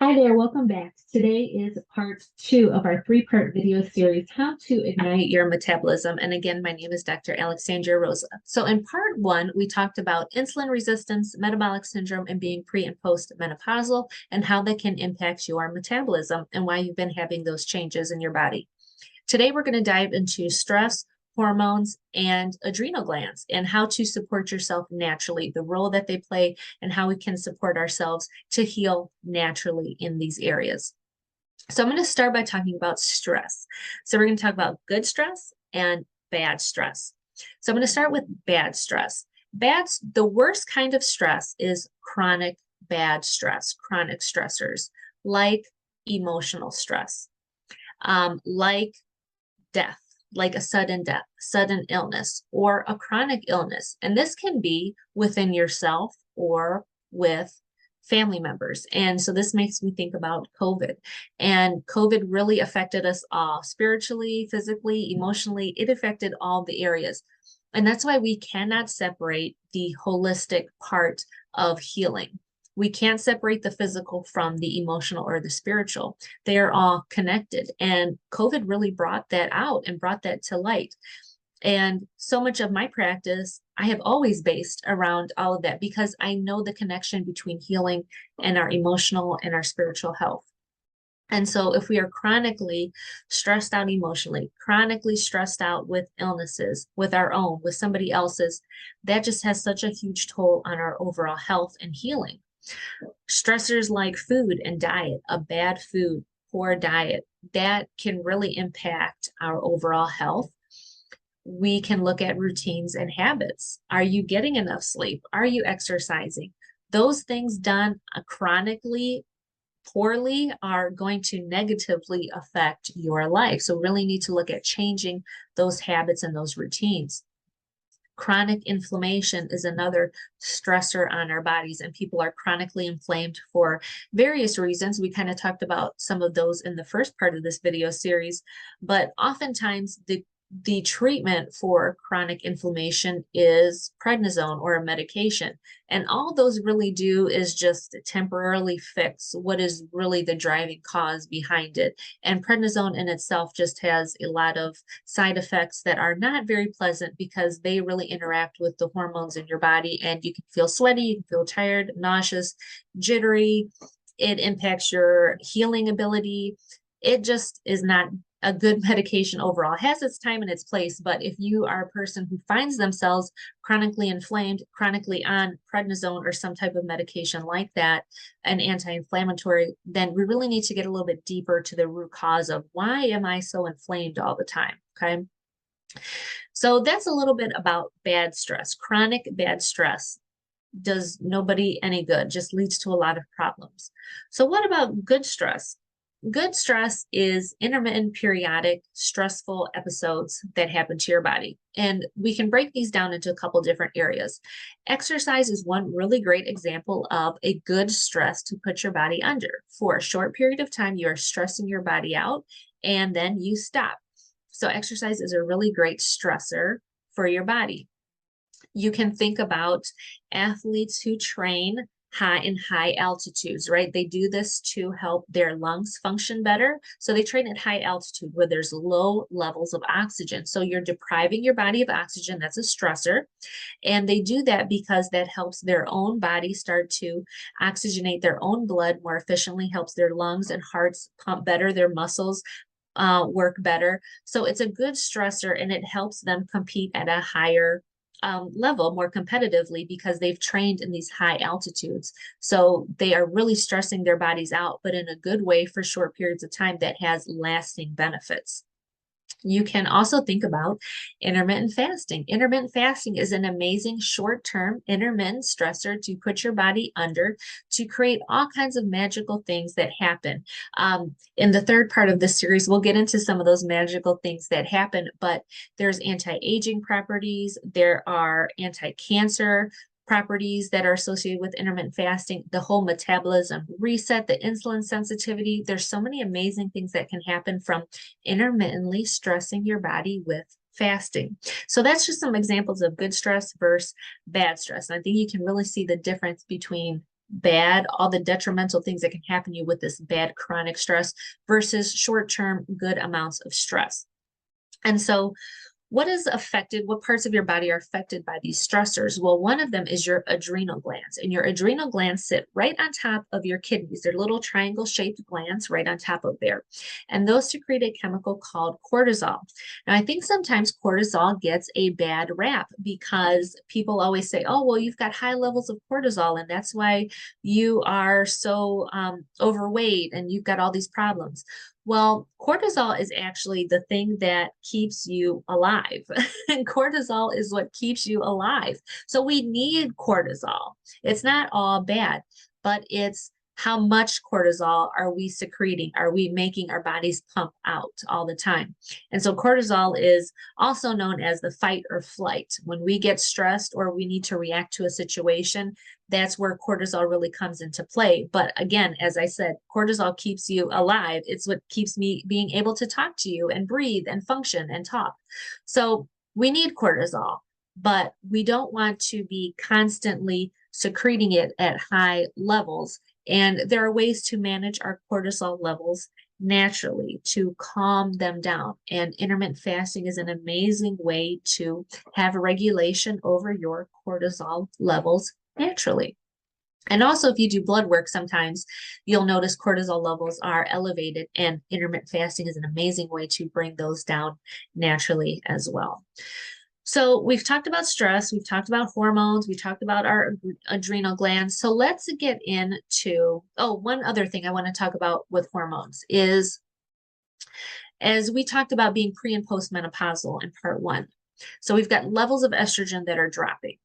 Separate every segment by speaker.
Speaker 1: Hi there, welcome back. Today is part two of our three-part video series, How to Ignite Your Metabolism. And again, my name is Dr. Alexandria Rosa. So in part one, we talked about insulin resistance, metabolic syndrome, and being pre and post-menopausal, and how that can impact your metabolism and why you've been having those changes in your body. Today, we're going to dive into stress, hormones, and adrenal glands and how to support yourself naturally, the role that they play, and how we can support ourselves to heal naturally in these areas. So I'm going to start by talking about stress. So we're going to talk about good stress and bad stress. So I'm going to start with bad stress. The worst kind of stress is chronic bad stress, chronic stressors like emotional stress, like death, like a sudden death, sudden illness, or a chronic illness. And this can be within yourself or with family members. And so this makes me think about COVID. And COVID really affected us all spiritually, physically, emotionally. It affected all the areas. And that's why we cannot separate the holistic part of healing. We can't separate the physical from the emotional or the spiritual. They are all connected. And COVID really brought that out and brought that to light. And so much of my practice, I have always based around all of that because I know the connection between healing and our emotional and our spiritual health. And so if we are chronically stressed out emotionally, chronically stressed out with illnesses, with our own, with somebody else's, that just has such a huge toll on our overall health and healing. Stressors like food and diet, a bad food, poor diet, that can really impact our overall health. We can look at routines and habits. Are you getting enough sleep? Are you exercising? Those things done chronically, poorly are going to negatively affect your life. So really need to look at changing those habits and those routines. Chronic inflammation is another stressor on our bodies, and people are chronically inflamed for various reasons. We kind of talked about some of those in the first part of this video series, but oftentimes the treatment for chronic inflammation is prednisone or a medication. And all those really do is just temporarily fix what is really the driving cause behind it. And prednisone in itself just has a lot of side effects that are not very pleasant because they really interact with the hormones in your body, and you can feel sweaty, you can feel tired, nauseous, jittery. It impacts your healing ability. It just is not a good medication overall. It has its time and its place, but if you are a person who finds themselves chronically inflamed, chronically on prednisone or some type of medication like that, an anti-inflammatory, then we really need to get a little bit deeper to the root cause of why am I so inflamed all the time, okay? So that's a little bit about bad stress. Chronic bad stress does nobody any good, just leads to a lot of problems. So what about good stress? Good stress is intermittent, periodic, stressful episodes that happen to your body. And we can break these down into a couple different areas. Exercise is one really great example of a good stress to put your body under. For a short period of time, you are stressing your body out, and then you stop. So exercise is a really great stressor for your body. You can think about athletes who train in high altitudes, right? They do this to help their lungs function better. So they train at high altitude where there's low levels of oxygen. So you're depriving your body of oxygen. That's a stressor. And they do that because that helps their own body start to oxygenate their own blood more efficiently, helps their lungs and hearts pump better, their muscles work better. So it's a good stressor, and it helps them compete at a higher level more competitively because they've trained in these high altitudes. So they are really stressing their bodies out, but in a good way for short periods of time that has lasting benefits. You can also think about intermittent fasting. Intermittent fasting is an amazing short-term intermittent stressor to put your body under to create all kinds of magical things that happen. In the third part of this series, we'll get into some of those magical things that happen, but there's anti-aging properties, there are anti-cancer properties that are associated with intermittent fasting, the whole metabolism reset, the insulin sensitivity. There's so many amazing things that can happen from intermittently stressing your body with fasting. So that's just some examples of good stress versus bad stress. And I think you can really see the difference between bad, all the detrimental things that can happen to you with this bad chronic stress versus short-term good amounts of stress. And so what is affected? What parts of your body are affected by these stressors? Well, one of them is your adrenal glands, and your adrenal glands sit right on top of your kidneys. They're little triangle shaped glands right on top of there. And those secrete a chemical called cortisol. Now, I think sometimes cortisol gets a bad rap because people always say, oh, well, you've got high levels of cortisol, and that's why you are so overweight and you've got all these problems. Well, cortisol is actually the thing that keeps you alive. And cortisol is what keeps you alive. So we need cortisol. It's not all bad, but it's how much cortisol are we secreting? Are we making our bodies pump out all the time? And so cortisol is also known as the fight or flight. When we get stressed or we need to react to a situation, that's where cortisol really comes into play. But again, as I said, cortisol keeps you alive. It's what keeps me being able to talk to you and breathe and function and talk. So we need cortisol, but we don't want to be constantly secreting it at high levels. And there are ways to manage our cortisol levels naturally to calm them down. And intermittent fasting is an amazing way to have regulation over your cortisol levels naturally. And also, if you do blood work, sometimes you'll notice cortisol levels are elevated, and intermittent fasting is an amazing way to bring those down naturally as well. So we've talked about stress, we've talked about hormones, we talked about our adrenal glands. So let's get into, one other thing I want to talk about with hormones is, as we talked about being pre and postmenopausal in part one. So we've got levels of estrogen that are dropping.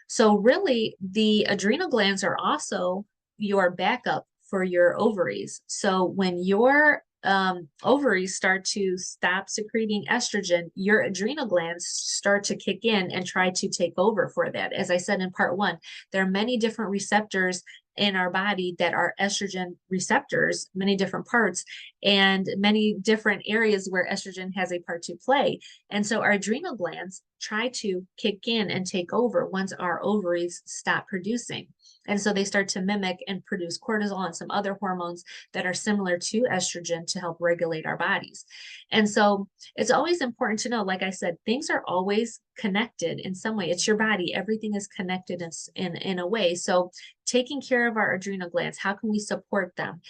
Speaker 1: So really, the adrenal glands are also your backup for your ovaries. So when your ovaries start to stop secreting estrogen, your adrenal glands start to kick in and try to take over for that. As I said in part one, there are many different receptors in our body that are estrogen receptors, many different parts, and many different areas where estrogen has a part to play. And so our adrenal glands try to kick in and take over once our ovaries stop producing. And so they start to mimic and produce cortisol and some other hormones that are similar to estrogen to help regulate our bodies. And so it's always important to know, like I said, things are always connected in some way. It's your body. Everything is connected in a way. So taking care of our adrenal glands, how can we support them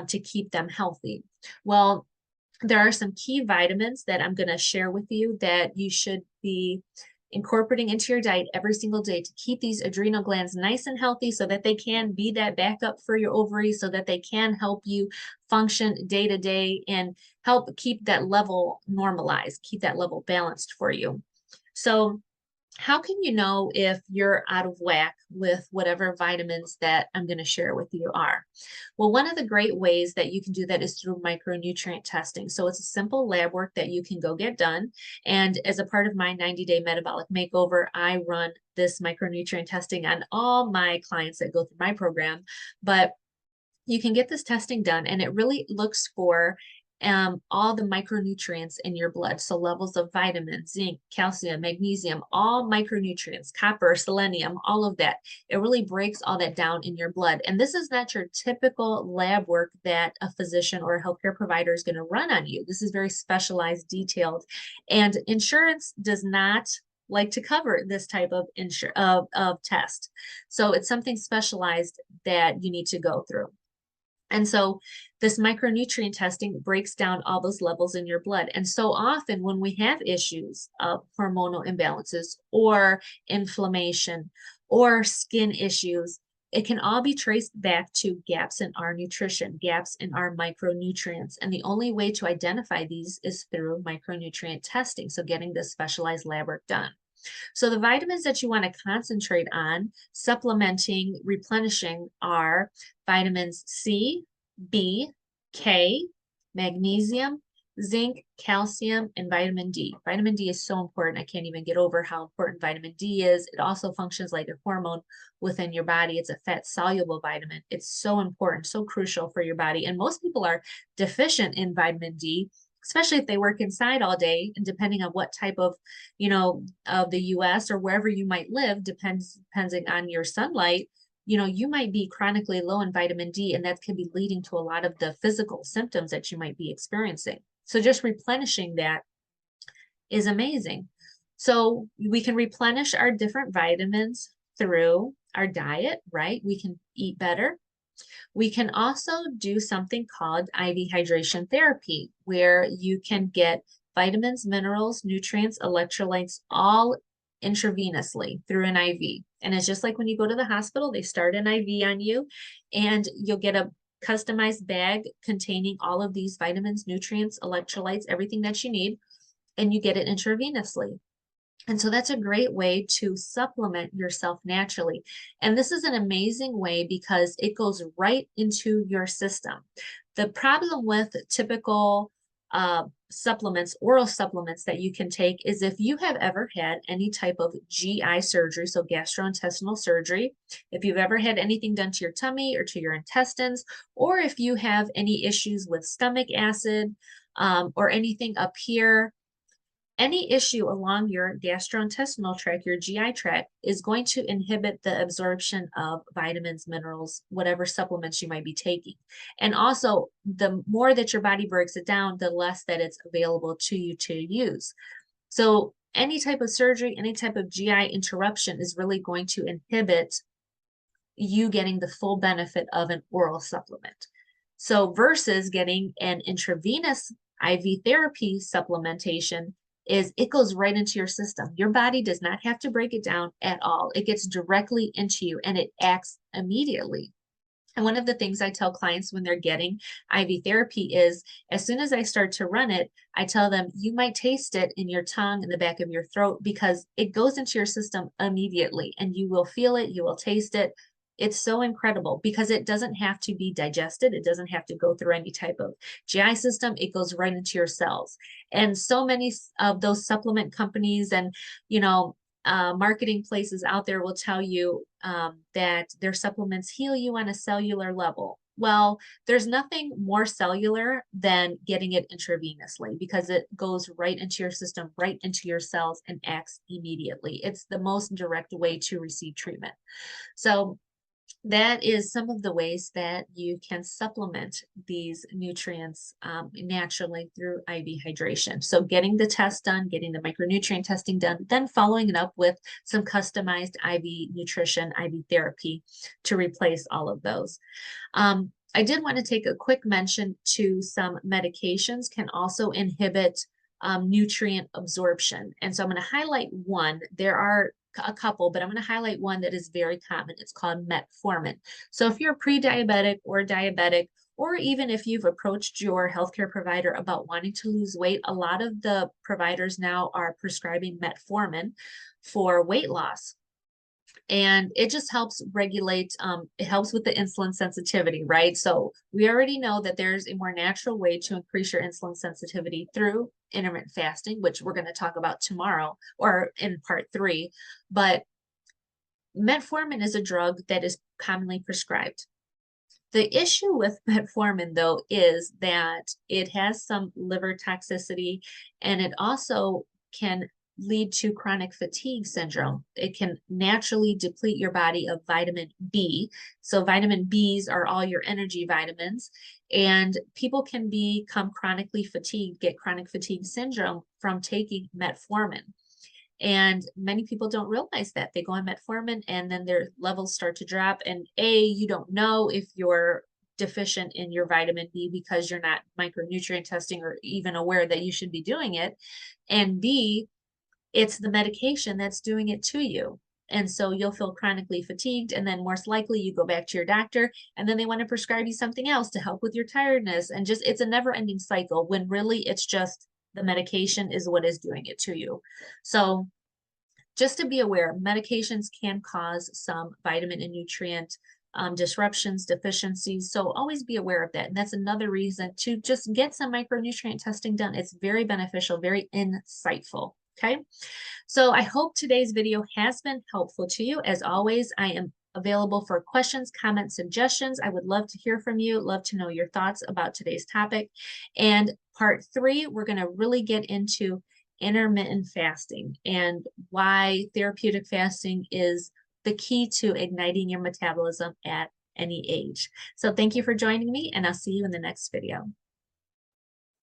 Speaker 1: to keep them healthy? Well, there are some key vitamins that I'm going to share with you that you should be incorporating into your diet every single day to keep these adrenal glands nice and healthy so that they can be that backup for your ovaries, so that they can help you function day to day and help keep that level normalized, keep that level balanced for you. So how can you know if you're out of whack with whatever vitamins that I'm going to share with you are? Well, one of the great ways that you can do that is through micronutrient testing. So it's a simple lab work that you can go get done. And as a part of my 90-day metabolic makeover, I run this micronutrient testing on all my clients that go through my program. But you can get this testing done, and it really looks for all the micronutrients in your blood. So levels of vitamins, zinc, calcium, magnesium, all micronutrients, copper, selenium, all of that. It really breaks all that down in your blood. And this is not your typical lab work that a physician or a healthcare provider is going to run on you. This is very specialized, detailed, and insurance does not like to cover this type of test. So it's something specialized that you need to go through. And so this micronutrient testing breaks down all those levels in your blood. And so often when we have issues of hormonal imbalances or inflammation or skin issues, it can all be traced back to gaps in our nutrition, gaps in our micronutrients. And the only way to identify these is through micronutrient testing. So getting this specialized lab work done. So the vitamins that you want to concentrate on supplementing, replenishing are vitamins C, B, K, magnesium, zinc, calcium, and vitamin D. Vitamin D is so important. I can't even get over how important vitamin D is. It also functions like a hormone within your body. It's a fat soluble vitamin. It's so important, so crucial for your body. And most people are deficient in vitamin D, especially if they work inside all day, and depending on what type of, of the US or wherever you might live, depending on your sunlight, you might be chronically low in vitamin D, and that could be leading to a lot of the physical symptoms that you might be experiencing. So just replenishing that is amazing. So we can replenish our different vitamins through our diet, right? We can eat better. We can also do something called IV hydration therapy, where you can get vitamins, minerals, nutrients, electrolytes, all intravenously through an IV. And it's just like when you go to the hospital, they start an IV on you, and you'll get a customized bag containing all of these vitamins, nutrients, electrolytes, everything that you need, and you get it intravenously. And so that's a great way to supplement yourself naturally. And this is an amazing way because it goes right into your system. The problem with typical supplements, oral supplements that you can take, is if you have ever had any type of GI surgery, so gastrointestinal surgery, if you've ever had anything done to your tummy or to your intestines, or if you have any issues with stomach acid or anything up here, any issue along your gastrointestinal tract, your GI tract, is going to inhibit the absorption of vitamins, minerals, whatever supplements you might be taking. And also, the more that your body breaks it down, the less that it's available to you to use. So any type of surgery, any type of GI interruption is really going to inhibit you getting the full benefit of an oral supplement. So versus getting an intravenous IV therapy supplementation, is it goes right into your system. Your body does not have to break it down at all. It gets directly into you and it acts immediately. And one of the things I tell clients when they're getting IV therapy is, as soon as I start to run it, I tell them, you might taste it in your tongue, in the back of your throat, because it goes into your system immediately and you will feel it, you will taste it. It's so incredible because it doesn't have to be digested. It doesn't have to go through any type of GI system. It goes right into your cells. And so many of those supplement companies and, marketing places out there will tell you that their supplements heal you on a cellular level. Well, there's nothing more cellular than getting it intravenously because it goes right into your system, right into your cells, and acts immediately. It's the most direct way to receive treatment. So that is some of the ways that you can supplement these nutrients naturally through IV hydration. So getting the test done, getting the micronutrient testing done, then following it up with some customized IV nutrition, IV therapy to replace all of those. I did want to take a quick mention to some medications can also inhibit nutrient absorption. And so I'm going to highlight one. There are a couple, but I'm going to highlight one that is very common. It's called metformin. So if you're pre-diabetic or diabetic, or even if you've approached your healthcare provider about wanting to lose weight, a lot of the providers now are prescribing metformin for weight loss. And it just helps regulate, it helps with the insulin sensitivity, right? So we already know that there's a more natural way to increase your insulin sensitivity through intermittent fasting, which we're going to talk about tomorrow or in part 3. But metformin is a drug that is commonly prescribed. The issue with metformin, though, is that it has some liver toxicity, and it also can lead to chronic fatigue syndrome. It can naturally deplete your body of vitamin B. So vitamin Bs are all your energy vitamins, and people can become chronically fatigued, get chronic fatigue syndrome from taking metformin. And many people don't realize that. They go on metformin and then their levels start to drop. And you don't know if you're deficient in your vitamin B because you're not micronutrient testing or even aware that you should be doing it. And B, it's the medication that's doing it to you. And so you'll feel chronically fatigued, and then most likely you go back to your doctor and then they want to prescribe you something else to help with your tiredness. And just, it's a never ending cycle when really it's just the medication is what is doing it to you. So just to be aware, medications can cause some vitamin and nutrient disruptions, deficiencies. So always be aware of that. And that's another reason to just get some micronutrient testing done. It's very beneficial, very insightful. Okay. So I hope today's video has been helpful to you. As always, I am available for questions, comments, suggestions. I would love to hear from you, love to know your thoughts about today's topic. And part 3, we're going to really get into intermittent fasting and why therapeutic fasting is the key to igniting your metabolism at any age. So thank you for joining me, and I'll see you in the next video.